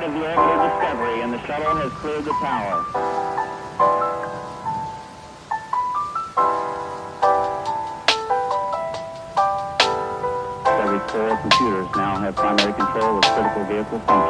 of the orbital Discovery, and the shuttle has cleared the tower. Discovery's core computers now have primary control of critical vehicle functions.